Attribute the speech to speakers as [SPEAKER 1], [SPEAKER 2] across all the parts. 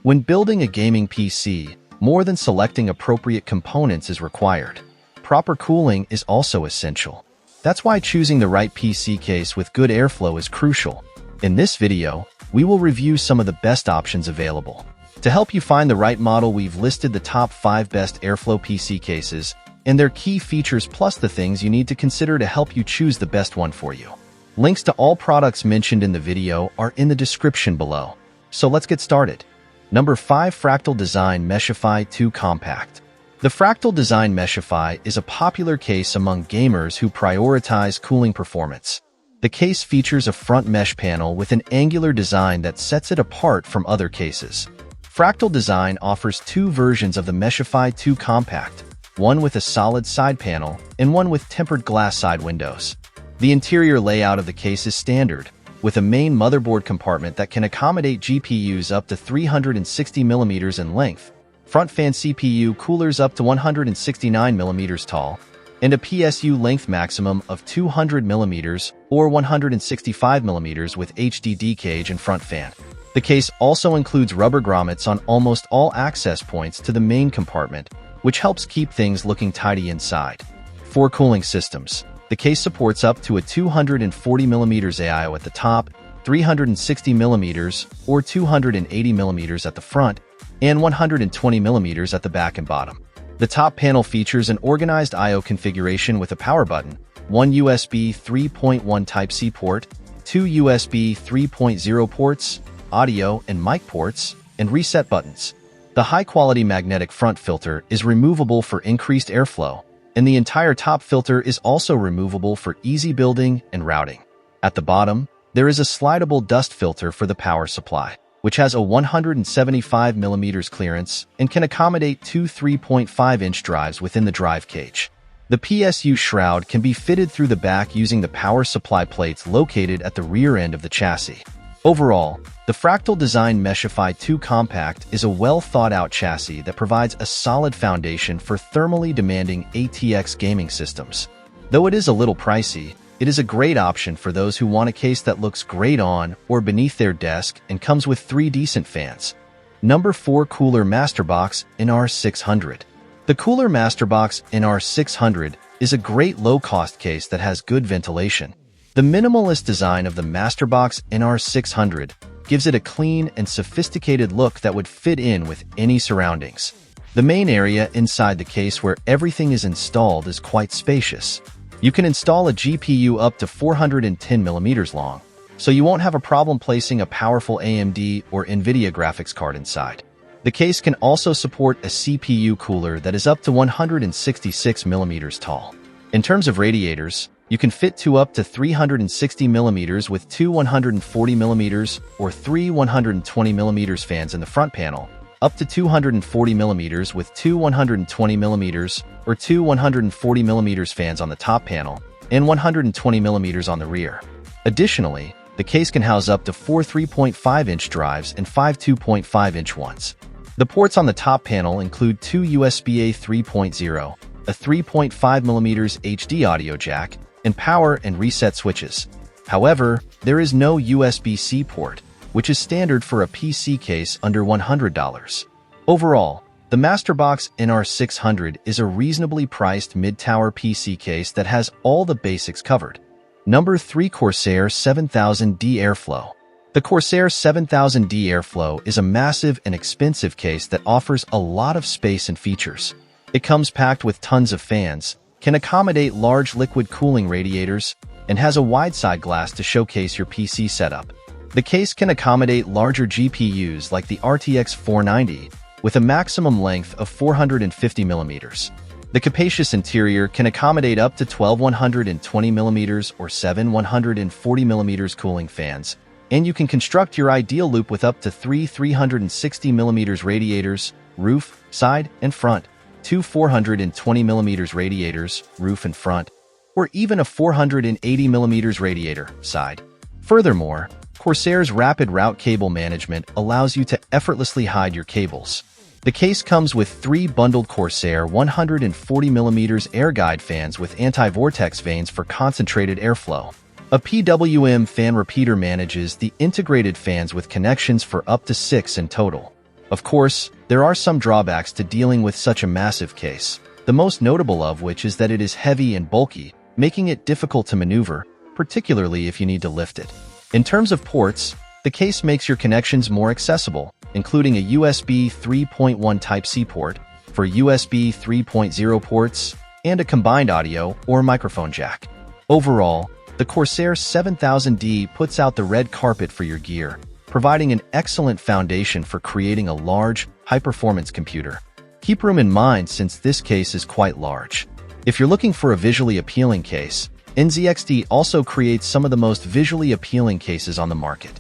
[SPEAKER 1] When building a gaming PC, more than selecting appropriate components is required. Proper cooling is also essential. That's why choosing the right PC case with good airflow is crucial. In this video, we will review some of the best options available. To help you find the right model, we've listed the top 5 best airflow PC cases and their key features plus the things you need to consider to help you choose the best one for you. Links to all products mentioned in the video are in the description below. So let's get started. Number 5. Fractal Design Meshify 2 Compact. The Fractal Design Meshify is a popular case among gamers who prioritize cooling performance. The case features a front mesh panel with an angular design that sets it apart from other cases. Fractal Design offers 2 versions of the Meshify 2 Compact, one with a solid side panel and one with tempered glass side windows. The interior layout of the case is standard, with a main motherboard compartment that can accommodate GPUs up to 360 mm in length, front fan CPU coolers up to 169 mm tall, and a PSU length maximum of 200 mm or 165 mm with HDD cage and front fan. The case also includes rubber grommets on almost all access points to the main compartment, which helps keep things looking tidy inside. For cooling systems, the case supports up to a 240 mm AIO at the top, 360 mm or 280 mm at the front, and 120 mm at the back and bottom. The top panel features an organized I/O configuration with a power button, one USB 3.1 Type-C port, 2 USB 3.0 ports, audio and mic ports, and reset buttons. The high-quality magnetic front filter is removable for increased airflow, and the entire top filter is also removable for easy building and routing. At the bottom, there is a slidable dust filter for the power supply, which has a 175 mm clearance and can accommodate 2 3.5-inch drives within the drive cage. The PSU shroud can be fitted through the back using the power supply plates located at the rear end of the chassis. Overall, the Fractal Design Meshify 2 Compact is a well-thought-out chassis that provides a solid foundation for thermally demanding ATX gaming systems. Though it is a little pricey, it is a great option for those who want a case that looks great on or beneath their desk and comes with 3 decent fans. Number 4. Cooler Masterbox NR600. The Cooler Masterbox NR600 is a great low-cost case that has good ventilation. The minimalist design of the Masterbox NR600 gives it a clean and sophisticated look that would fit in with any surroundings. The main area inside the case where everything is installed is quite spacious. You can install a GPU up to 410 mm long, so you won't have a problem placing a powerful AMD or NVIDIA graphics card inside. The case can also support a CPU cooler that is up to 166 mm tall. In terms of radiators, you can fit 2 up to 360 mm with 2 140 mm or 3 120 mm fans in the front panel, up to 240 mm with 2 120 mm or 2 140 mm fans on the top panel, and 120 mm on the rear. Additionally, the case can house up to 4 3.5-inch drives and 5 2.5-inch ones. The ports on the top panel include 2 USB-A 3.0, a 3.5mm HD audio jack, and power and reset switches. However, there is no USB-C port, which is standard for a PC case under $100. Overall, the Masterbox NR600 is a reasonably priced mid-tower PC case that has all the basics covered. Number 3. Corsair 7000D Airflow. The Corsair 7000D Airflow is a massive and expensive case that offers a lot of space and features. It comes packed with tons of fans, can accommodate large liquid cooling radiators, and has a wide side glass to showcase your PC setup. The case can accommodate larger GPUs like the RTX 490, with a maximum length of 450 mm. The capacious interior can accommodate up to 12 120 mm or 7 140 mm cooling fans, and you can construct your ideal loop with up to 3 360 mm radiators, roof, side, and front, 2 420 mm radiators, roof and front, or even a 480 mm radiator, side. Furthermore, Corsair's rapid route cable management allows you to effortlessly hide your cables. The case comes with 3 bundled Corsair 140mm air guide fans with anti-vortex vanes for concentrated airflow. A PWM fan repeater manages the integrated fans with connections for up to 6 in total. Of course, there are some drawbacks to dealing with such a massive case, the most notable of which is that it is heavy and bulky, making it difficult to maneuver, particularly if you need to lift it. In terms of ports, the case makes your connections more accessible, including a USB 3.1 Type-C port for USB 3.0 ports and a combined audio or microphone jack. Overall, the Corsair 7000D puts out the red carpet for your gear, providing an excellent foundation for creating a large, high-performance computer. Keep room in mind since this case is quite large. If you're looking for a visually appealing case, NZXT also creates some of the most visually appealing cases on the market.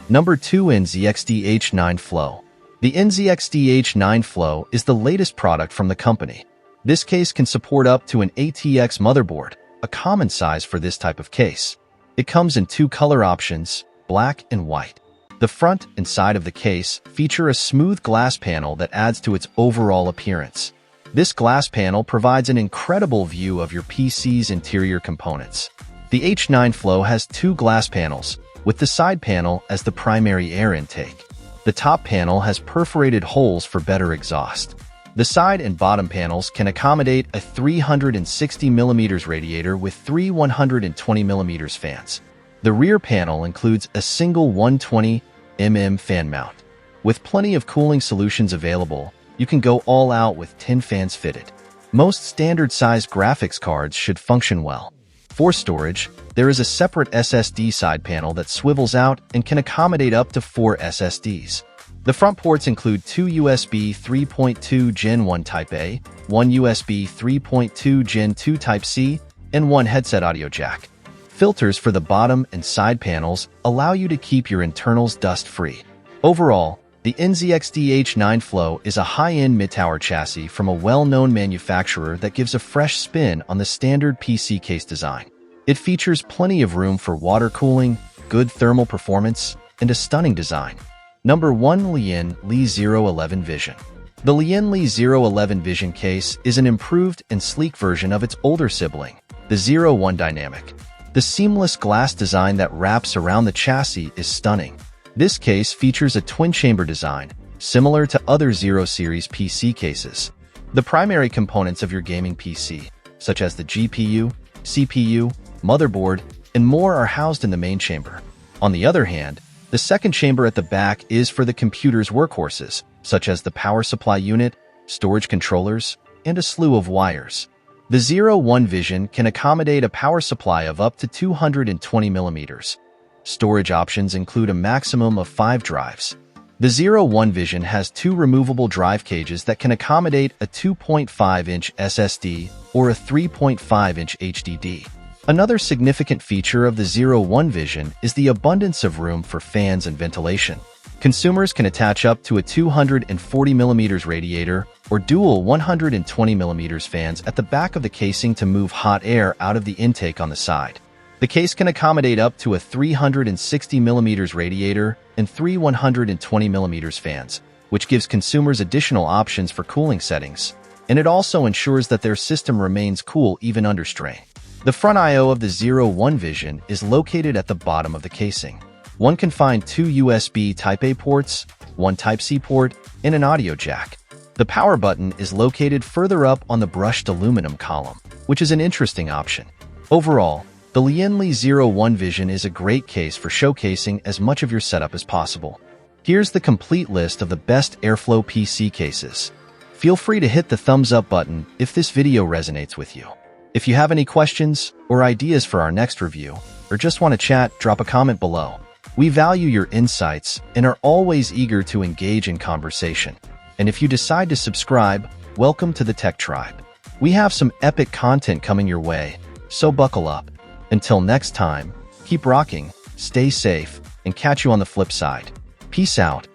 [SPEAKER 1] Number 2. NZXT H9 Flow. The NZXT H9 Flow is the latest product from the company. This case can support up to an ATX motherboard, a common size for this type of case. It comes in 2 color options, black and white. The front and side of the case feature a smooth glass panel that adds to its overall appearance. This glass panel provides an incredible view of your PC's interior components. The H9 Flow has 2 glass panels, with the side panel as the primary air intake. The top panel has perforated holes for better exhaust. The side and bottom panels can accommodate a 360mm radiator with 3 120mm fans. The rear panel includes a single 120mm fan mount. With plenty of cooling solutions available, you can go all out with 10 fans fitted. Most standard-sized graphics cards should function well. For storage, there is a separate SSD side panel that swivels out and can accommodate up to 4 SSDs. The front ports include 2 USB 3.2 Gen 1 Type-A, 1 USB 3.2 Gen 2 Type-C, and 1 headset audio jack. Filters for the bottom and side panels allow you to keep your internals dust-free. Overall, the NZXT H9 Flow is a high-end mid-tower chassis from a well-known manufacturer that gives a fresh spin on the standard PC case design. It features plenty of room for water cooling, good thermal performance, and a stunning design. Number 1. Lian Li O11 Vision. The Lian Li O11 Vision case is an improved and sleek version of its older sibling, the 01 Dynamic. The seamless glass design that wraps around the chassis is stunning. This case features a twin-chamber design, similar to other 0 Series PC cases. The primary components of your gaming PC, such as the GPU, CPU, motherboard, and more are housed in the main chamber. On the other hand, the second chamber at the back is for the computer's workhorses, such as the power supply unit, storage controllers, and a slew of wires. The 01 Vision can accommodate a power supply of up to 220mm. Storage options include a maximum of 5 drives. The 01 Vision has 2 removable drive cages that can accommodate a 2.5-inch SSD or a 3.5-inch HDD. Another significant feature of the 01 Vision is the abundance of room for fans and ventilation. Consumers can attach up to a 240mm radiator or dual 120mm fans at the back of the casing to move hot air out of the intake on the side. The case can accommodate up to a 360mm radiator and 3 120mm fans, which gives consumers additional options for cooling settings, and it also ensures that their system remains cool even under strain. The front I/O of the 01 Vision is located at the bottom of the casing. One can find 2 USB Type-A ports, 1 Type-C port, and an audio jack. The power button is located further up on the brushed aluminum column, which is an interesting option. Overall, the Lian Li O11 Vision is a great case for showcasing as much of your setup as possible. Here's the complete list of the best Airflow PC cases. Feel free to hit the thumbs up button if this video resonates with you. If you have any questions or ideas for our next review, or just want to chat, drop a comment below. We value your insights and are always eager to engage in conversation. And if you decide to subscribe, welcome to the Tech Tribe. We have some epic content coming your way, so buckle up. Until next time, keep rocking, stay safe, and catch you on the flip side. Peace out.